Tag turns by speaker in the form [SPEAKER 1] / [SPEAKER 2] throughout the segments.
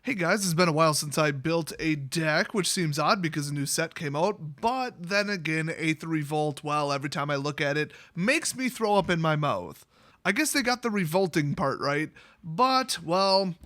[SPEAKER 1] Hey guys, it's been a while since I built a deck, which seems odd because a new set came out, but then again, Aether Revolt, well, every time I look at it, makes me throw up in my mouth. I guess they got the revolting part right, but, well,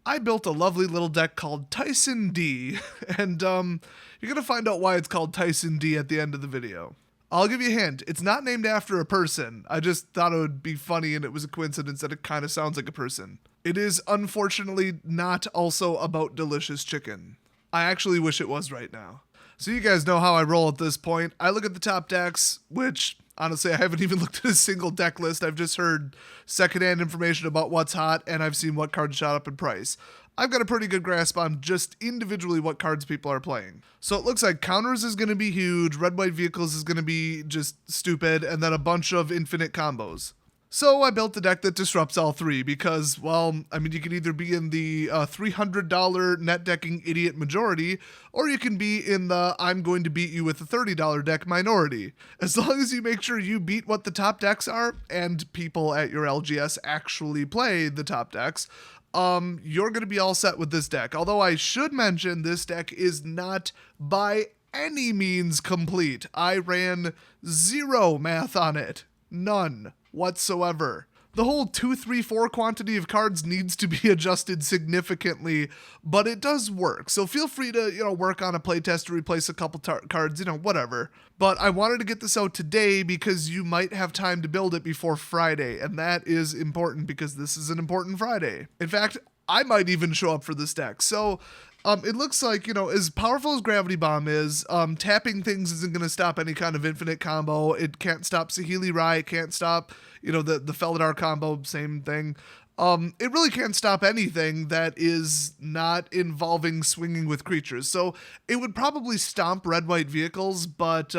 [SPEAKER 1] I built a lovely little deck called TYSON D, and you're gonna find out why it's called TYSON D at the end of the video. I'll give you a hint, it's not named after a person. I just thought it would be funny and it was a coincidence that it kind of sounds like a person. It is unfortunately not also about delicious chicken. I actually wish it was right now. So you guys know how I roll at this point. I look at the top decks, which honestly I haven't even looked at a single deck list. I've just heard secondhand information about what's hot and I've seen what cards shot up in price. I've got a pretty good grasp on just individually what cards people are playing. So it looks like counters is going to be huge, red-white vehicles is going to be just stupid, and then a bunch of infinite combos. So I built a deck that disrupts all three because, well, I mean, you can either be in the $300 net decking idiot majority, or you can be in the I'm going to beat you with a $30 deck minority. As long as you make sure you beat what the top decks are, and people at your LGS actually play the top decks, you're going to be all set with this deck. Although I should mention this deck is not by any means complete. I ran zero math on it. None whatsoever. The whole 2, 3, 4 quantity of cards needs to be adjusted significantly, but it does work. So feel free to, work on a playtest to replace a couple cards, whatever. But I wanted to get this out today because you might have time to build it before Friday, and that is important because this is an important Friday. In fact, I might even show up for this deck. So it looks like, as powerful as Gravity Bomb is, tapping things isn't going to stop any kind of infinite combo. It can't stop Saheeli Rai. It can't stop, the Felidar combo, same thing. It really can't stop anything that is not involving swinging with creatures. So it would probably stomp red-white vehicles, but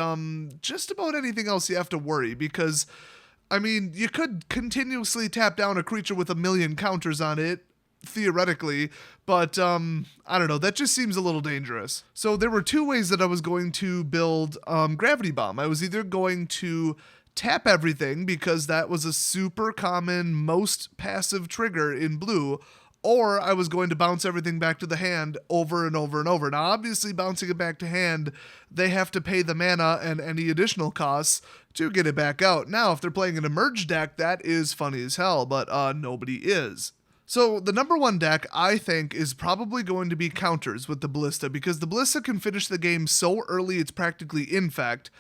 [SPEAKER 1] just about anything else you have to worry because, you could continuously tap down a creature with a million counters on it, theoretically, but I don't know, that just seems a little dangerous. So there were two ways that I was going to build Gravity Bomb. I was either going to tap everything because that was a super common, most passive trigger in blue, or I was going to bounce everything back to the hand over and over and over. Now, obviously, bouncing it back to hand, they have to pay the mana and any additional costs to get it back out. Now, if they're playing an Emerge deck, that is funny as hell, but nobody is. So the number one deck, I think, is probably going to be counters with the Ballista, because the Ballista can finish the game so early it's practically infect,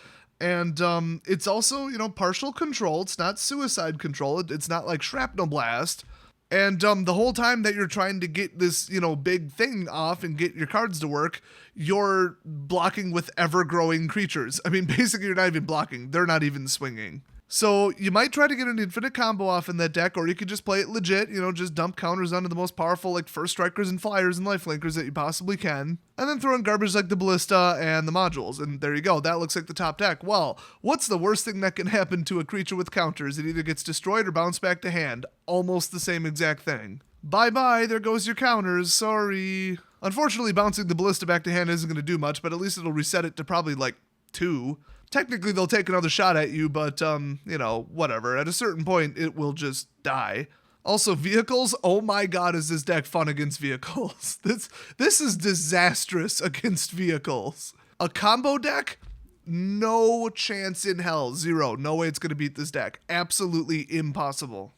[SPEAKER 1] and it's also, partial control. It's not suicide control. It's not like Shrapnel Blast. And the whole time that you're trying to get this, big thing off and get your cards to work, you're blocking with ever-growing creatures. Basically, you're not even blocking. They're not even swinging. So you might try to get an infinite combo off in that deck, or you could just play it legit, just dump counters onto the most powerful, First Strikers and Flyers and Lifelinkers that you possibly can, and then throw in garbage like the Ballista and the modules, and there you go, that looks like the top deck. Well, what's the worst thing that can happen to a creature with counters? It either gets destroyed or bounced back to hand. Almost the same exact thing. Bye-bye, there goes your counters, sorry. Unfortunately, bouncing the Ballista back to hand isn't going to do much, but at least it'll reset it to probably, 2. Technically, they'll take another shot at you, but, whatever. At a certain point, it will just die. Also, vehicles, oh my god, is this deck fun against vehicles. This is disastrous against vehicles. A combo deck? No chance in hell. Zero. No way it's going to beat this deck. Absolutely impossible.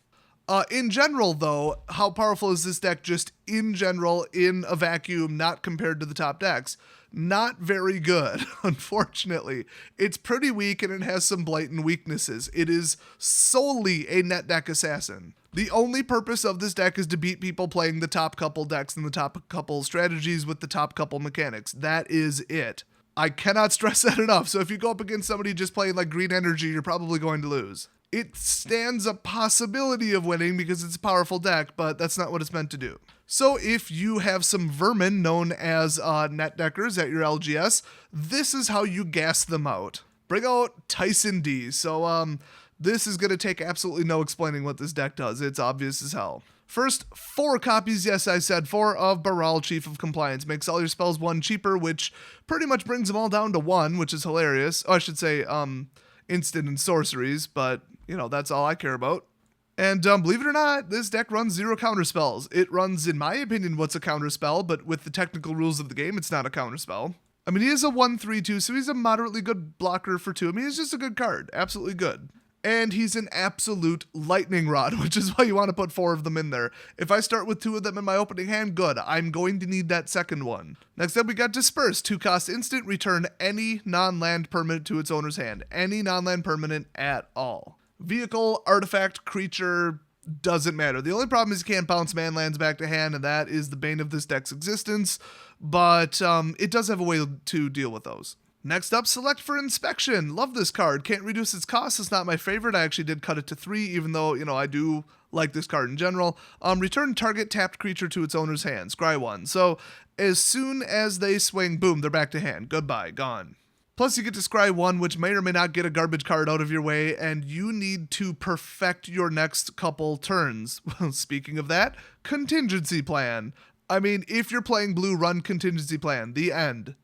[SPEAKER 1] In general, though, how powerful is this deck just in general, in a vacuum, not compared to the top decks? Not very good, unfortunately. It's pretty weak and it has some blatant weaknesses. It is solely a net deck assassin. The only purpose of this deck is to beat people playing the top couple decks and the top couple strategies with the top couple mechanics. That is it. I cannot stress that enough. So if you go up against somebody just playing green energy, you're probably going to lose. It stands a possibility of winning because it's a powerful deck, but that's not what it's meant to do. So if you have some vermin known as net deckers at your LGS, this is how you gas them out. Bring out TYSON D. So this is going to take absolutely no explaining what this deck does. It's obvious as hell. First, 4 copies, yes I said 4, of Baral, Chief of Compliance. Makes all your spells 1 cheaper, which pretty much brings them all down to 1, which is hilarious. Oh, I should say instant and sorceries, but, that's all I care about. And believe it or not, this deck runs 0 counterspells. It runs, in my opinion, what's a counterspell, but with the technical rules of the game, it's not a counterspell. I mean, he is a 1/3/2, so he's a moderately good blocker for 2. I mean, he's just a good card. Absolutely good. And he's an absolute lightning rod, which is why you want to put 4 of them in there. If I start with 2 of them in my opening hand, good. I'm going to need that second one. Next up, we got Disperse. 2-cost instant, return any non-land permanent to its owner's hand. Any non-land permanent at all. Vehicle, artifact, creature, doesn't matter. The only problem is you can't bounce man lands back to hand, and that is the bane of this deck's existence. But it does have a way to deal with those. Next up, select for inspection. Love this card. Can't reduce its cost. It's not my favorite. I actually did cut it to 3, even though, I do like this card in general. Return target tapped creature to its owner's hand. Scry 1. So as soon as they swing, boom, they're back to hand. Goodbye, gone. Plus, you get to scry 1, which may or may not get a garbage card out of your way, and you need to perfect your next couple turns. Speaking of that, Contingency Plan. I mean, if you're playing blue, run Contingency Plan. The end.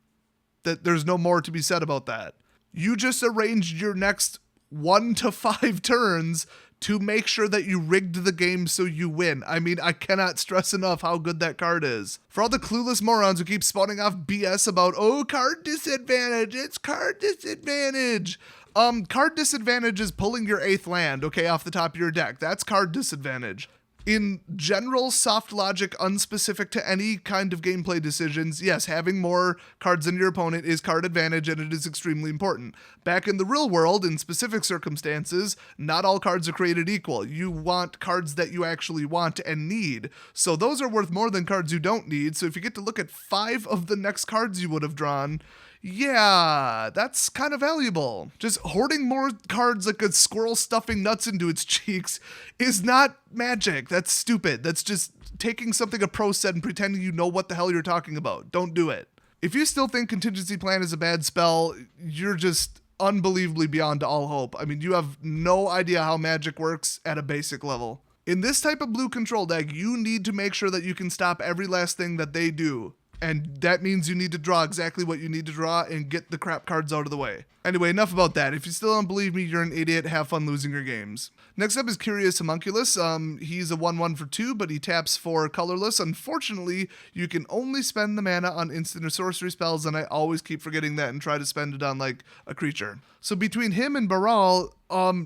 [SPEAKER 1] There's no more to be said about that. You just arranged your next 1 to 5 turns to make sure that you rigged the game so you win. I mean, I cannot stress enough how good that card is. For all the clueless morons who keep spouting off BS about, card disadvantage, it's card disadvantage. Card disadvantage is pulling your 8th land, off the top of your deck. That's card disadvantage. In general, soft logic, unspecific to any kind of gameplay decisions, yes, having more cards than your opponent is card advantage, and it is extremely important. Back in the real world, in specific circumstances, not all cards are created equal. You want cards that you actually want and need. So those are worth more than cards you don't need. So if you get to look at 5 of the next cards you would have drawn, yeah, that's kind of valuable. Just hoarding more cards like a squirrel stuffing nuts into its cheeks is not magic. That's stupid. That's just taking something a pro said and pretending you know what the hell you're talking about. Don't do it. If you still think Contingency Plan is a bad spell, you're just unbelievably beyond all hope. I mean, you have no idea how magic works at a basic level. In this type of blue control deck, you need to make sure that you can stop every last thing that they do. And that means you need to draw exactly what you need to draw and get the crap cards out of the way. Anyway, enough about that. If you still don't believe me, you're an idiot. Have fun losing your games. Next up is Curious Homunculus. He's a 1/1 for 2, but he taps for colorless. Unfortunately, you can only spend the mana on instant or sorcery spells, and I always keep forgetting that and try to spend it on, like, a creature. So between him and Baral,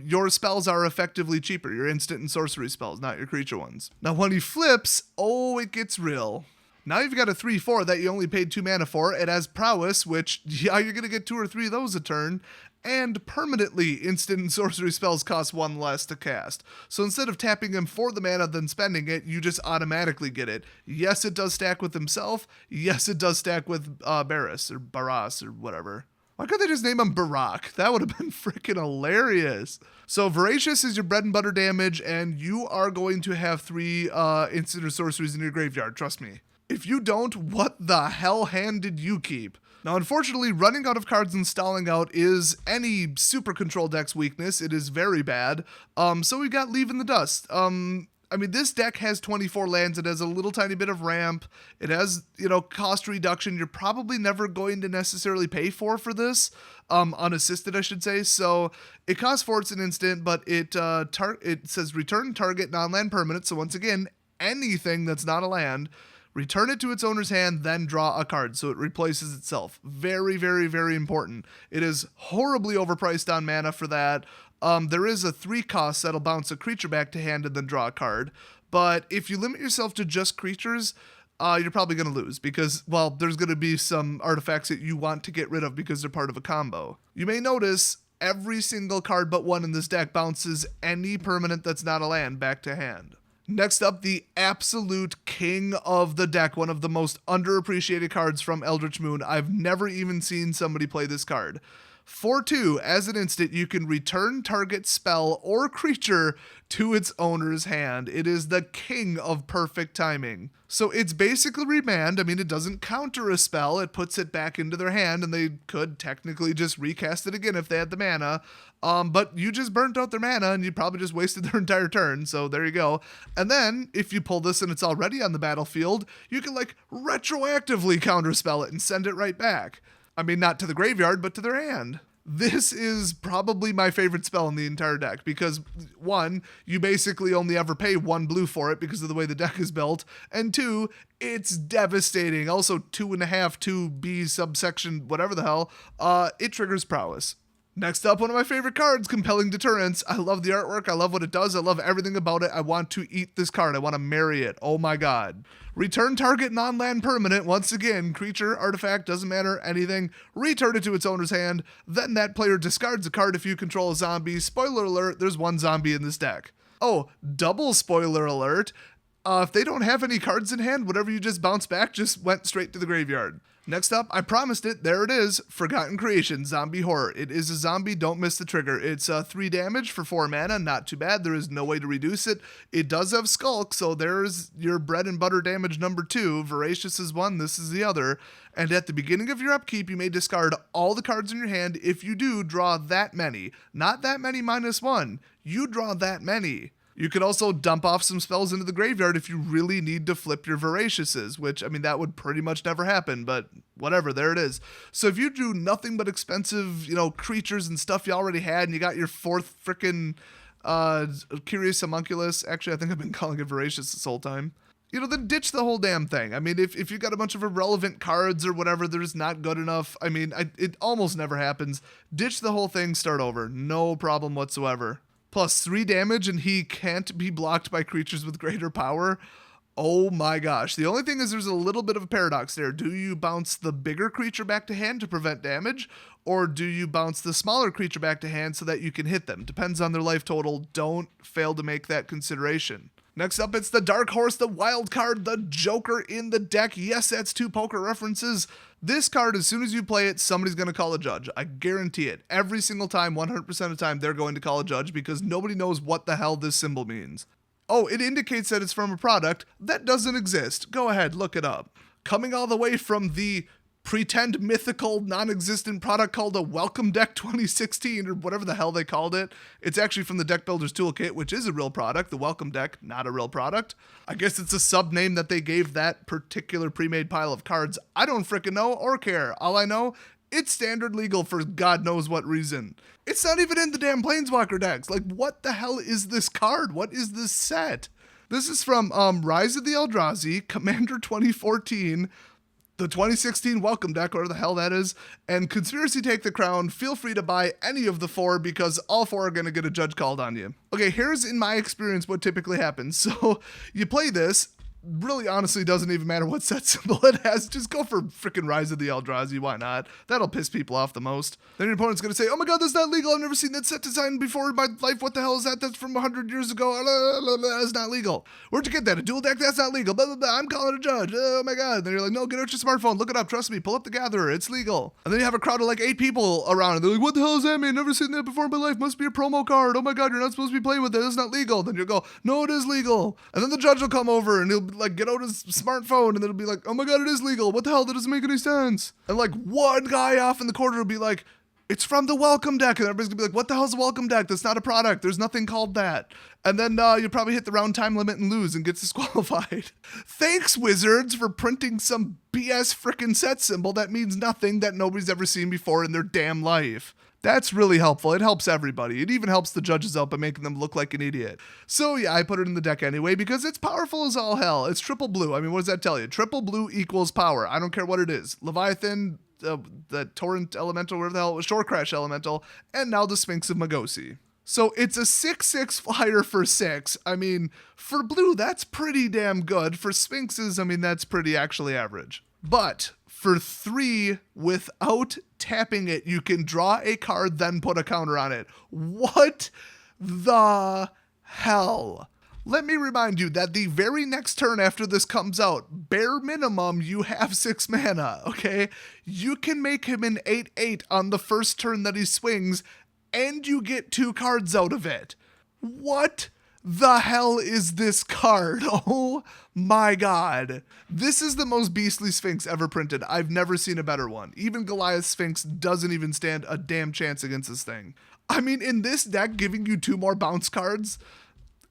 [SPEAKER 1] your spells are effectively cheaper. Your instant and sorcery spells, not your creature ones. Now, when he flips, it gets real. Now you've got a 3/4 that you only paid 2 mana for. It has prowess, which, yeah, you're going to get 2 or 3 of those a turn. And permanently, instant and sorcery spells cost 1 less to cast. So instead of tapping him for the mana then spending it, you just automatically get it. Yes, it does stack with himself. Yes, it does stack with Barras or Barras or whatever. Why couldn't they just name him Barak? That would have been freaking hilarious. So Voracious is your bread and butter damage, and you are going to have 3 instant or sorceries in your graveyard, trust me. If you don't, what the hell hand did you keep? Now, unfortunately, running out of cards and stalling out is any super control deck's weakness. It is very bad. So we got Leave in the Dust. I mean, this deck has 24 lands. It has a little tiny bit of ramp. It has, cost reduction. You're probably never going to necessarily pay for this. Unassisted, I should say. So it costs 4, it's an instant, but it says return target non-land permanent. So once again, anything that's not a land, return it to its owner's hand, then draw a card, so it replaces itself. Very, very, very important. It is horribly overpriced on mana for that. There is a 3 cost that'll bounce a creature back to hand and then draw a card. But if you limit yourself to just creatures, you're probably going to lose because, well, there's going to be some artifacts that you want to get rid of because they're part of a combo. You may notice every single card but 1 in this deck bounces any permanent that's not a land back to hand. Next up, the absolute king of the deck, one of the most underappreciated cards from Eldritch Moon. I've never even seen somebody play this card. For 2, as an instant, you can return target spell or creature to its owner's hand. It is the king of perfect timing. So it's basically remand. I mean, it doesn't counter a spell. It puts it back into their hand, and they could technically just recast it again if they had the mana. But you just burnt out their mana, and you probably just wasted their entire turn, so there you go. And then, if you pull this and it's already on the battlefield, you can, retroactively counterspell it and send it right back. I mean, not to the graveyard, but to their hand. This is probably my favorite spell in the entire deck because, one, you basically only ever pay 1 blue for it because of the way the deck is built, and 2, it's devastating. Also, 2.5, 2B subsection, whatever the hell, it triggers prowess. Next up, one of my favorite cards, Compelling Deterrence. I love the artwork. I love what it does. I love everything about it. I want to eat this card. I want to marry it. Oh my god. Return target non-land permanent. Once again, creature, artifact, doesn't matter, anything. Return it to its owner's hand. Then that player discards a card if you control a zombie. Spoiler alert, there's 1 zombie in this deck. Oh, double spoiler alert. If they don't have any cards in hand, whatever you just bounced back just went straight to the graveyard. Next up, I promised it, there it is, Forgotten Creation, Zombie Horror. It is a zombie, don't miss the trigger. It's 3 damage for 4 mana, not too bad, there is no way to reduce it. It does have Skulk, so there's your bread and butter damage number 2. Voracious is 1, this is the other. And at the beginning of your upkeep, you may discard all the cards in your hand. If you do, draw that many. Not that many -1, you draw that many. You could also dump off some spells into the graveyard if you really need to flip your Voraciouses, which, I mean, that would pretty much never happen, but whatever, there it is. So if you do nothing but expensive, creatures and stuff you already had, and you got your 4th frickin' Curious Homunculus, actually, I think I've been calling it Voracious this whole time, then ditch the whole damn thing. I mean, if you got a bunch of irrelevant cards or whatever, they're just not good enough. I mean, it almost never happens. Ditch the whole thing, start over. No problem whatsoever. Plus 3 damage, and he can't be blocked by creatures with greater power. Oh my gosh. The only thing is there's a little bit of a paradox there. Do you bounce the bigger creature back to hand to prevent damage, or do you bounce the smaller creature back to hand so that you can hit them? Depends on their life total. Don't fail to make that consideration. Next up, it's the Dark Horse, the wild card, the Joker in the deck. Yes, that's 2 poker references. This card, as soon as you play it, somebody's going to call a judge. I guarantee it. Every single time, 100% of the time, they're going to call a judge because nobody knows what the hell this symbol means. Oh, it indicates that it's from a product that doesn't exist. Go ahead, look it up. Coming all the way from the pretend mythical non-existent product called a Welcome Deck 2016 or whatever the hell they called it. It's actually from the Deck Builder's Toolkit, which is a real product. The Welcome Deck, not a real product. I guess it's a sub name that they gave that particular pre-made pile of cards. I don't frickin' know or care. All I know, it's standard legal for God knows what reason. It's not even in the damn Planeswalker decks. Like, what the hell is this card? What is this set? This is from Rise of the Eldrazi, Commander 2014, the 2016 Welcome Deck, whatever the hell that is, and Conspiracy Take the Crown. Feel free to buy any of the 4 because all 4 are going to get a judge called on you. Okay, here's in my experience what typically happens. So you play this, really honestly doesn't even matter what set symbol it has. Just go for freaking Rise of the Eldrazi, why not? That'll piss people off the most. Then your opponent's going to say, oh my god, that's not legal, I've never seen that set design before in my life, what the hell is that? That's from 100 years ago, that's not legal. Where'd you get that? A dual deck? That's not legal, blah, blah, blah. I'm calling a judge, oh my god. Then you're like, no, get out your smartphone, look it up, trust me, pull up the Gatherer, it's legal. And then you have a crowd of like 8 people around, and they're like, what the hell does that mean? Never seen that before in my life, must be a promo card, oh my god, you're not supposed to be playing with it, that's not legal. Then you'll go, no, it is legal. And then the judge will come over, and he'll like get out his smartphone, and then it'll be like, oh my god, it is legal, what the hell, that doesn't make any sense. And like one guy off in the corner will be like, it's from the Welcome Deck, and everybody's gonna be like, what the hell's a Welcome Deck? That's not a product, there's nothing called that. And then you'll probably hit the round time limit and lose and get disqualified. Thanks, Wizards, for printing some BS frickin' set symbol that means nothing, that nobody's ever seen before in their damn life. That's really helpful. It helps everybody. It even helps the judges out by making them look like an idiot. So yeah, I put it in the deck anyway because it's powerful as all hell. It's triple blue. I mean, what does that tell you? Triple blue equals power. I don't care what it is. Leviathan, the Torrent Elemental, whatever the hell it was, Shore Crash Elemental, and now the Sphinx of Magosi. So it's a 6/6 flyer for 6. I mean, for blue, that's pretty damn good. For Sphinxes, I mean, that's pretty actually average. But for 3, without tapping it, you can draw a card, then put a counter on it. What the hell? Let me remind you that the very next turn after this comes out, bare minimum, you have 6 mana, okay? You can make him an 8/8 on the first turn that he swings, and you get 2 cards out of it. What the hell is this card? Oh my god. This is the most beastly Sphinx ever printed. I've never seen a better one. Even Goliath Sphinx doesn't even stand a damn chance against this thing. I mean, in this deck, giving you 2 more bounce cards,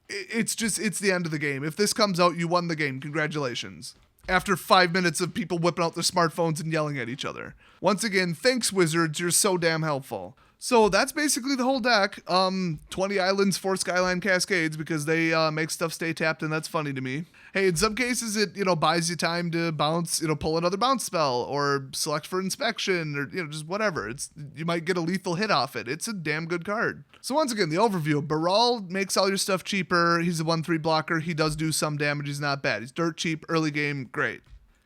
[SPEAKER 1] it's the end of the game. If this comes out, you won the game. Congratulations. After 5 minutes of people whipping out their smartphones and yelling at each other. Once again, thanks, Wizards. You're so damn helpful. So that's basically the whole deck. 20 islands, 4 Skyline Cascades, because they make stuff stay tapped, and that's funny to me. Hey, in some cases it, buys you time to bounce, pull another bounce spell, or select for inspection, or, just whatever. You might get a lethal hit off it. It's a damn good card. So once again, the overview. Baral makes all your stuff cheaper. He's a 1/3 blocker. He does do some damage. He's not bad. He's dirt cheap, early game, great.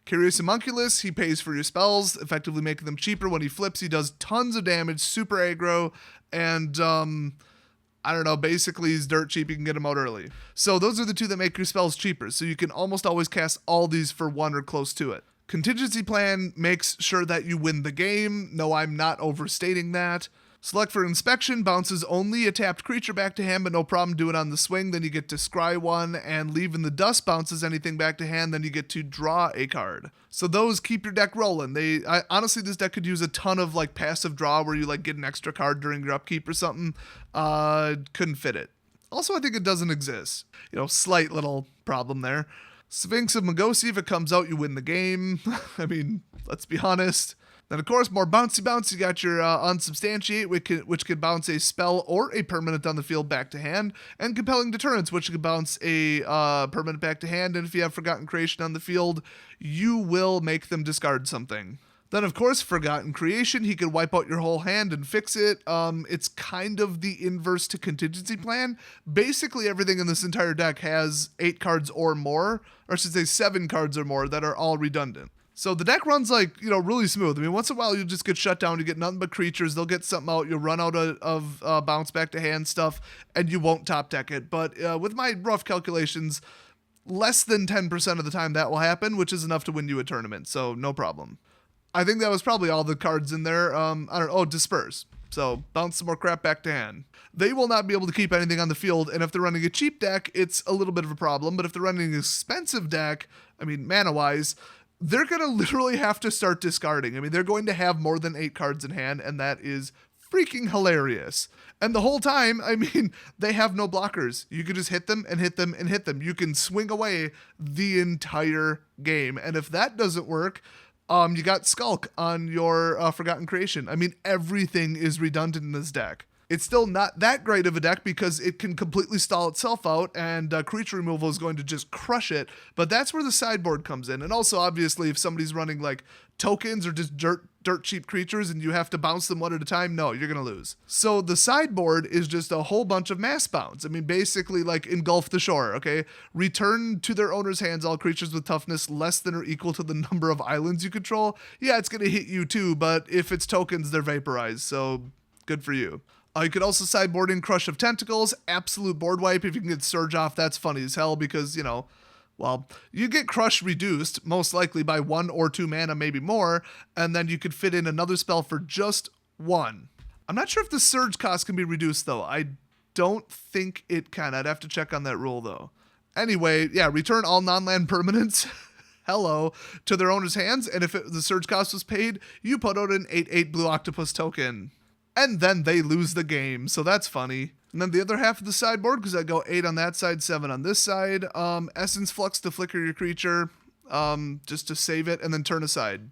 [SPEAKER 1] Curious Homunculus, he pays for your spells, effectively making them cheaper. When he flips, he does tons of damage, super aggro, and I don't know, basically he's dirt cheap, you can get him out early. So those are the two that make your spells cheaper, so you can almost always cast all these for 1 or close to it. Contingency Plan makes sure that you win the game. No, I'm not overstating that. Select for inspection, bounces only a tapped creature back to hand, but no problem, do it on the swing. Then you get to scry one, and Leave in the Dust bounces anything back to hand, then you get to draw a card. So those keep your deck rolling. Honestly, this deck could use a ton of passive draw where you get an extra card during your upkeep or something. Couldn't fit it. Also, I think it doesn't exist. Slight little problem there. Sphinx of Magosi, if it comes out, you win the game. I mean, let's be honest. Then, of course, more bouncy bounce. You got your Unsubstantiate, which can bounce a spell or a permanent on the field back to hand, and Compelling Deterrence, which can bounce a permanent back to hand, and if you have Forgotten Creation on the field, you will make them discard something. Then, of course, Forgotten Creation, he can wipe out your whole hand and fix it. It's kind of the inverse to Contingency Plan. Basically, everything in this entire deck has 8 cards or more, or I should say 7 cards or more, that are all redundant. So the deck runs really smooth. I mean, once in a while you'll just get shut down. You get nothing but creatures. They'll get something out. You'll run out of bounce back to hand stuff, and you won't top deck it. But with my rough calculations, less than 10% of the time that will happen, which is enough to win you a tournament. So no problem. I think that was probably all the cards in there. I don't know. Oh, Disperse. So bounce some more crap back to hand. They will not be able to keep anything on the field, and if they're running a cheap deck, it's a little bit of a problem. But if they're running an expensive deck, I mean, mana-wise, they're going to literally have to start discarding. I mean, they're going to have more than 8 cards in hand, and that is freaking hilarious. And the whole time, I mean, they have no blockers. You can just hit them and hit them and hit them. You can swing away the entire game. And if that doesn't work, you got Skulk on your Forgotten Creation. I mean, everything is redundant in this deck. It's still not that great of a deck because it can completely stall itself out, and creature removal is going to just crush it. But that's where the sideboard comes in. And also, obviously, if somebody's running tokens or just dirt cheap creatures and you have to bounce them one at a time, no, you're going to lose. So the sideboard is just a whole bunch of mass bounce. I mean, basically Engulf the Shore, okay? Return to their owner's hands all creatures with toughness less than or equal to the number of islands you control. Yeah, it's going to hit you too, but if it's tokens, they're vaporized, so good for you. You could also sideboard in Crush of Tentacles, absolute board wipe. If you can get Surge off, that's funny as hell because, you get Crush reduced, most likely by 1 or 2 mana, maybe more, and then you could fit in another spell for just 1. I'm not sure if the Surge cost can be reduced, though. I don't think it can. I'd have to check on that rule, though. Anyway, yeah, return all non-land permanents, hello, to their owner's hands, and if the Surge cost was paid, you put out an 8/8 Blue Octopus token. And then they lose the game, so that's funny. And then the other half of the sideboard, because I go 8 on that side, 7 on this side. Essence Flux to flicker your creature, just to save it, and then turn aside.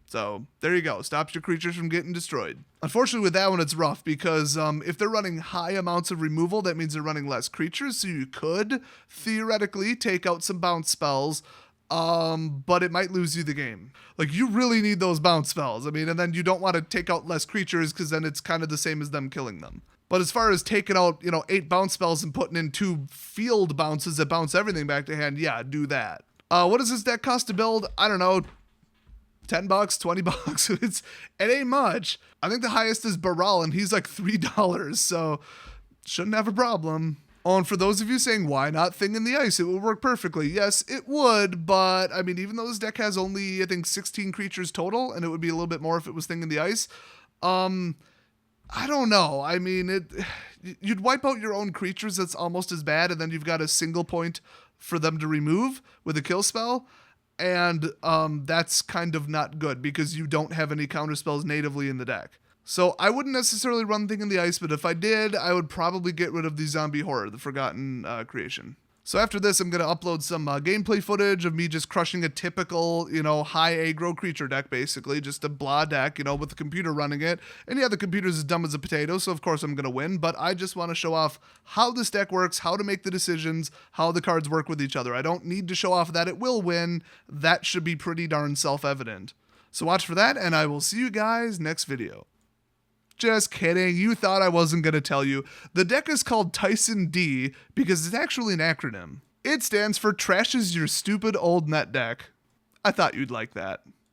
[SPEAKER 1] So there you go. Stops your creatures from getting destroyed. Unfortunately, with that one, it's rough because if they're running high amounts of removal, that means they're running less creatures. So you could theoretically take out some bounce spells, but it might lose you the game. You really need those bounce spells. I mean, and then you don't want to take out less creatures because then it's kind of the same as them killing them. But as far as taking out, 8 bounce spells and putting in 2 field bounces that bounce everything back to hand, yeah, do that. What does this deck cost to build? I don't know, $10, $20. It ain't much. I think the highest is Baral, and he's $3, so shouldn't have a problem. Oh, and for those of you saying, why not Thing in the Ice? It would work perfectly. Yes, it would, but, I mean, even though this deck has only, I think, 16 creatures total, and it would be a little bit more if it was Thing in the Ice, I don't know. I mean, you'd wipe out your own creatures, that's almost as bad, and then you've got a single point for them to remove with a kill spell, and that's kind of not good, because you don't have any counter spells natively in the deck. So I wouldn't necessarily run Thing in the Ice, but if I did, I would probably get rid of the Zombie Horror, the Forgotten Creation. So after this, I'm going to upload some gameplay footage of me just crushing a typical, high aggro creature deck, basically. Just a blah deck, with the computer running it. And yeah, the computer's as dumb as a potato, so of course I'm going to win. But I just want to show off how this deck works, how to make the decisions, how the cards work with each other. I don't need to show off that it will win. That should be pretty darn self-evident. So watch for that, and I will see you guys next video. Just kidding, you thought I wasn't going to tell you. The deck is called TYSON D because it's actually an acronym. It stands for Trashes Your Stupid Old Net Deck. I thought you'd like that.